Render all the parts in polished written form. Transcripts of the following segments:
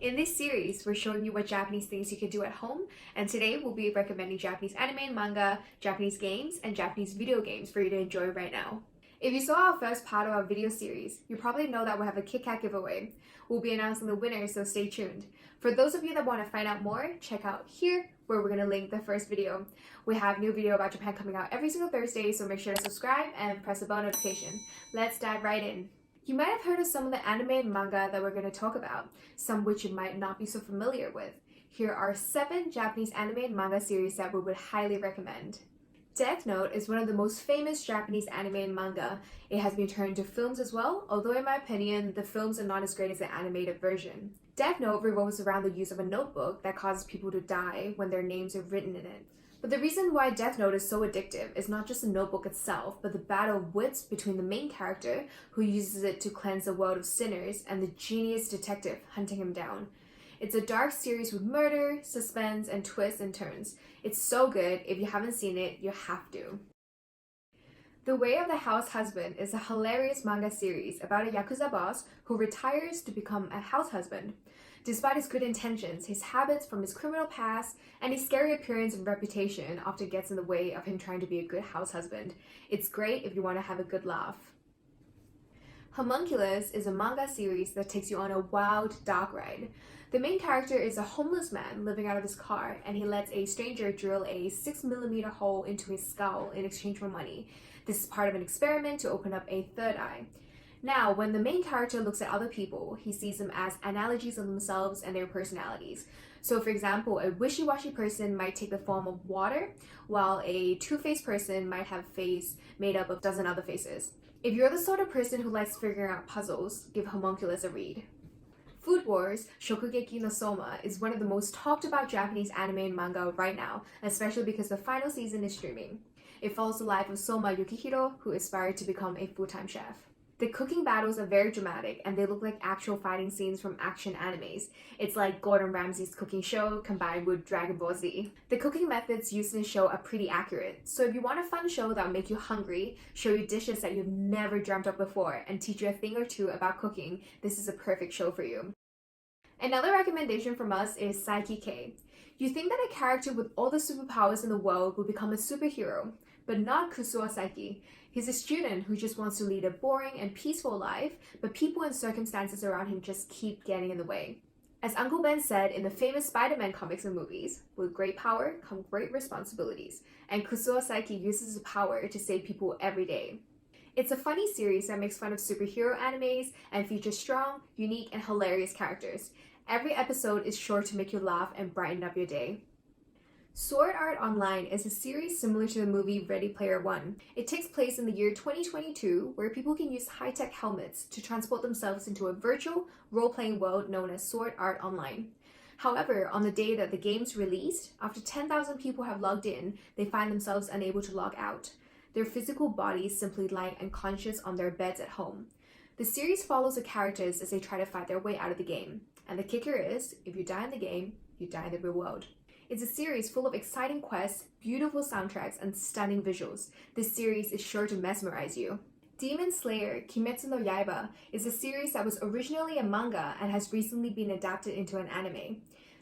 In this series, we're showing you what Japanese things you can do at home, and today we'll be recommending Japanese anime and manga, Japanese games, and Japanese video games for you to enjoy right now. If you saw our first part of our video series, you probably know that we'll have a Kit Kat giveaway. We'll be announcing the winner, so stay tuned. For those of you that want to find out more, check out here where we're going to link the first video. We have new video about Japan coming out every single Thursday, so make sure to subscribe and press the bell notification. Let's dive right in. You might have heard of some of the anime and manga that we're going to talk about, some which you might not be so familiar with. Here are 7 Japanese anime and manga series that we would highly recommend. Death Note is one of the most famous Japanese anime and manga. It has been turned into films as well, although in my opinion, the films are not as great as the animated version. Death Note revolves around the use of a notebook that causes people to die when their names are written in it. But the reason why Death Note is so addictive is not just the notebook itself, but the battle of wits between the main character, who uses it to cleanse the world of sinners, and the genius detective hunting him down. It's a dark series with murder, suspense, and twists and turns. It's so good, if you haven't seen it, you have to. The Way of the House Husband is a hilarious manga series about a Yakuza boss who retires to become a house husband. Despite his good intentions, his habits from his criminal past and his scary appearance and reputation often gets in the way of him trying to be a good house husband. It's great if you want to have a good laugh. Homunculus is a manga series that takes you on a wild, dark ride. The main character is a homeless man living out of his car, and he lets a stranger drill a 6mm hole into his skull in exchange for money. This is part of an experiment to open up a third eye. Now, when the main character looks at other people, he sees them as analogies of themselves and their personalities. So for example, a wishy-washy person might take the form of water, while a two-faced person might have a face made up of a dozen other faces. If you're the sort of person who likes figuring out puzzles, give Homunculus a read. Food Wars Shokugeki no Soma is one of the most talked about Japanese anime and manga right now, especially because the final season is streaming. It follows the life of Soma Yukihiro, who aspired to become a full-time chef. The cooking battles are very dramatic, and they look like actual fighting scenes from action animes. It's like Gordon Ramsay's cooking show combined with Dragon Ball Z. The cooking methods used in the show are pretty accurate, so if you want a fun show that'll make you hungry, show you dishes that you've never dreamt of before, and teach you a thing or two about cooking, this is a perfect show for you. Another recommendation from us is Saiki K. You think that a character with all the superpowers in the world will become a superhero, but not Kusuo Saiki. He's a student who just wants to lead a boring and peaceful life, but people and circumstances around him just keep getting in the way. As Uncle Ben said in the famous Spider-Man comics and movies, with great power come great responsibilities, and Kusuo Saiki uses his power to save people every day. It's a funny series that makes fun of superhero animes and features strong, unique, and hilarious characters. Every episode is sure to make you laugh and brighten up your day. Sword Art Online is a series similar to the movie Ready Player One. It takes place in the year 2022, where people can use high-tech helmets to transport themselves into a virtual, role-playing world known as Sword Art Online. However, on the day that the game's released, after 10,000 people have logged in, they find themselves unable to log out. Their physical bodies simply lie unconscious on their beds at home. The series follows the characters as they try to fight their way out of the game. And the kicker is, if you die in the game, you die in the real world. It's a series full of exciting quests, beautiful soundtracks, and stunning visuals. This series is sure to mesmerize you. Demon Slayer Kimetsu no Yaiba is a series that was originally a manga and has recently been adapted into an anime.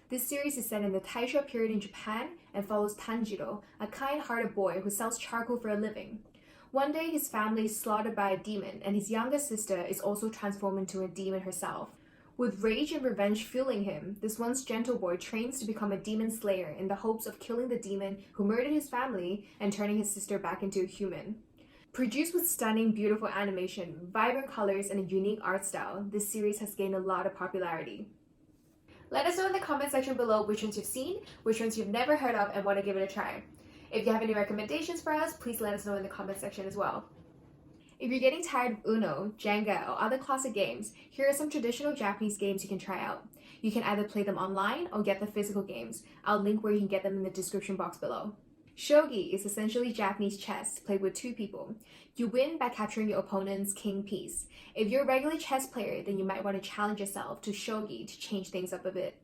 This series is set in the Taisho period in Japan and follows Tanjiro, a kind-hearted boy who sells charcoal for a living. One day, his family is slaughtered by a demon, and his younger sister is also transformed into a demon herself. With rage and revenge fueling him, this once gentle boy trains to become a demon slayer in the hopes of killing the demon who murdered his family and turning his sister back into a human. Produced with stunning, beautiful animation, vibrant colors, and a unique art style, this series has gained a lot of popularity. Let us know in the comment section below which ones you've seen, which ones you've never heard of, and want to give it a try. If you have any recommendations for us, please let us know in the comment section as well. If you're getting tired of Uno, Jenga, or other classic games, here are some traditional Japanese games you can try out. You can either play them online or get the physical games. I'll link where you can get them in the description box below. Shogi is essentially Japanese chess played with 2 people. You win by capturing your opponent's king piece. If you're a regular chess player, then you might want to challenge yourself to Shogi to change things up a bit.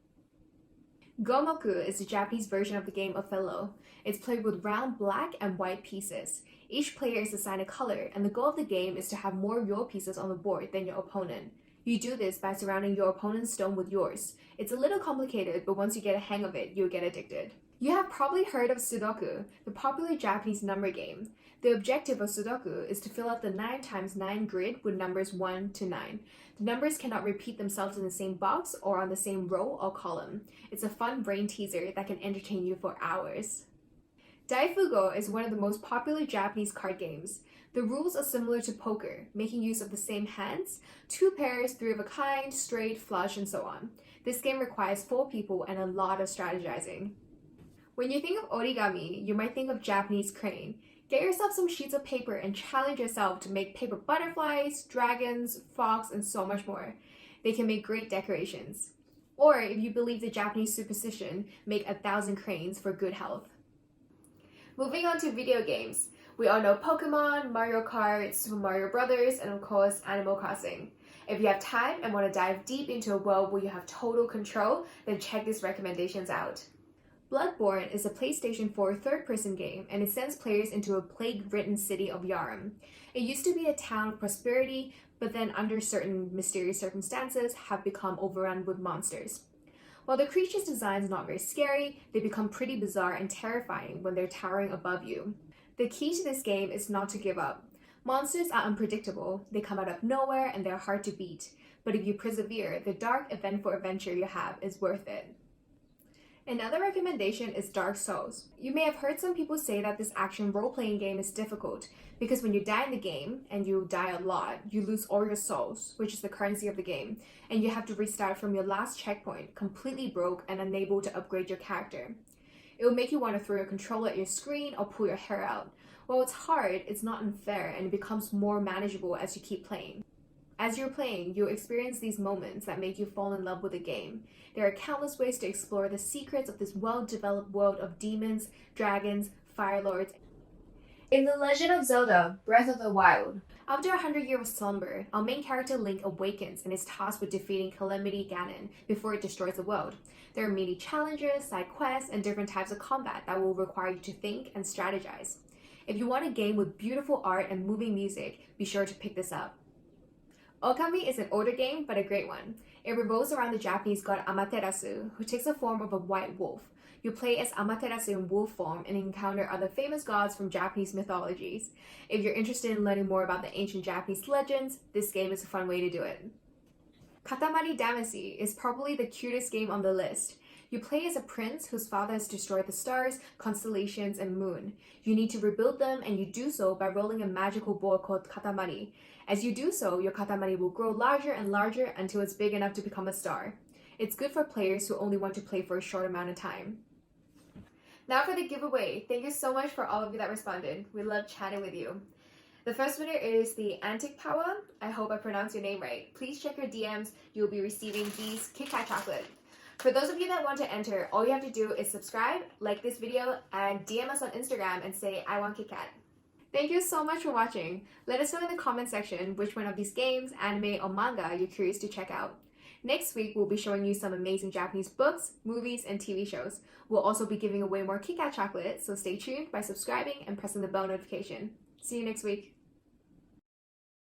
Gomoku is the Japanese version of the game Othello. It's played with round black and white pieces. Each player is assigned a color, and the goal of the game is to have more of your pieces on the board than your opponent. You do this by surrounding your opponent's stone with yours. It's a little complicated, but once you get a hang of it, you'll get addicted. You have probably heard of Sudoku, the popular Japanese number game. The objective of Sudoku is to fill out the 9x9 grid with numbers 1 to 9. The numbers cannot repeat themselves in the same box or on the same row or column. It's a fun brain teaser that can entertain you for hours. Daifugo is one of the most popular Japanese card games. The rules are similar to poker, making use of the same hands, 2 pairs, 3 of a kind, straight, flush, and so on. This game requires 4 people and a lot of strategizing. When you think of origami, you might think of Japanese crane. Get yourself some sheets of paper and challenge yourself to make paper butterflies, dragons, fox, and so much more. They can make great decorations. Or if you believe the Japanese superstition, make 1,000 cranes for good health. Moving on to video games. We all know Pokemon, Mario Kart, Super Mario Brothers, and of course Animal Crossing. If you have time and want to dive deep into a world where you have total control, then check these recommendations out. Bloodborne is a PlayStation 4 third-person game, and it sends players into a plague-ridden city of Yaram. It used to be a town of prosperity, but then under certain mysterious circumstances have become overrun with monsters. While the creatures' design is not very scary, they become pretty bizarre and terrifying when they're towering above you. The key to this game is not to give up. Monsters are unpredictable, they come out of nowhere, and they're hard to beat. But if you persevere, the dark, eventful adventure you have is worth it. Another recommendation is Dark Souls. You may have heard some people say that this action role-playing game is difficult because when you die in the game, and you die a lot, you lose all your souls, which is the currency of the game, and you have to restart from your last checkpoint, completely broke and unable to upgrade your character. It will make you want to throw your controller at your screen or pull your hair out. While it's hard, it's not unfair and it becomes more manageable as you keep playing. As you're playing, you'll experience these moments that make you fall in love with the game. There are countless ways to explore the secrets of this well-developed world of demons, dragons, fire lords. In The Legend of Zelda: Breath of the Wild, after 100 years of slumber, our main character Link awakens and is tasked with defeating Calamity Ganon before it destroys the world. There are many challenges, side quests, and different types of combat that will require you to think and strategize. If you want a game with beautiful art and moving music, be sure to pick this up. Okami is an older game, but a great one. It revolves around the Japanese god Amaterasu, who takes the form of a white wolf. You play as Amaterasu in wolf form and encounter other famous gods from Japanese mythologies. If you're interested in learning more about the ancient Japanese legends, this game is a fun way to do it. Katamari Damacy is probably the cutest game on the list. You play as a prince whose father has destroyed the stars, constellations, and moon. You need to rebuild them, and you do so by rolling a magical ball called Katamari. As you do so, your Katamari will grow larger and larger until it's big enough to become a star. It's good for players who only want to play for a short amount of time. Now for the giveaway. Thank you so much for all of you that responded. We love chatting with you. The first winner is the Antic Power. I hope I pronounced your name right. Please check your DMs. You'll be receiving these Kit Kat chocolate. For those of you that want to enter, all you have to do is subscribe, like this video, and DM us on Instagram and say, I want Kit Kat. Thank you so much for watching. Let us know in the comment section which one of these games, anime, or manga you're curious to check out. Next week, we'll be showing you some amazing Japanese books, movies, and TV shows. We'll also be giving away more Kit Kat chocolate, so stay tuned by subscribing and pressing the bell notification. See you next week.